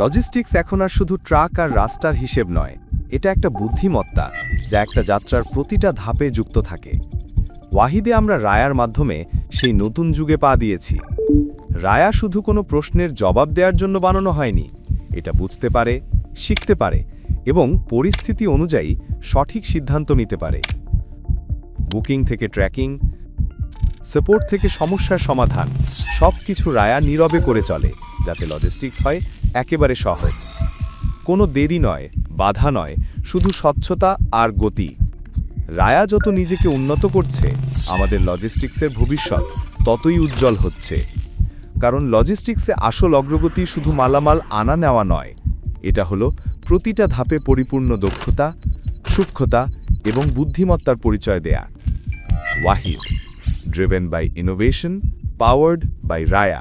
Logistics এখন আর শুধু truck আর রাস্তার হিসেব নয়, এটা একটা বুদ্ধিমত্তা যা একটা যাত্রার প্রতিটা ধাপে যুক্ত থাকে। ওয়াহিদে আমরা রায়ার মাধ্যমে সেই নতুন যুগে পা দিয়েছি। রায়া শুধু কোনো প্রশ্নের জবাব দেওয়ার জন্য বানানো হয়নি, এটা বুঝতে পারে, শিখতে পারে এবং পরিস্থিতি অনুযায়ী সঠিক সিদ্ধান্ত নিতে পারে। বুকিং থেকে ট্র্যাকিং, সাপোর্ট থেকে সমস্যার সমাধান, সব কিছু রায়া নীরবে করে চলে, যাতে লজিস্টিক্স হয় একেবারে সহজ। কোনো দেরি নয়, বাধা নয়, শুধু স্বচ্ছতা আর গতি। রায়া যত নিজেকে উন্নত করছে, আমাদের লজিস্টিক্সের ভবিষ্যৎ ততই উজ্জ্বল হচ্ছে। কারণ লজিস্টিক্সে আসল অগ্রগতি শুধু মালামাল আনা নেওয়া নয়, এটা হলো প্রতিটা ধাপে পরিপূর্ণ দক্ষতা, সূক্ষ্মতা এবং বুদ্ধিমত্তার পরিচয় দেয়া। Wahid, driven by innovation, powered by Raya.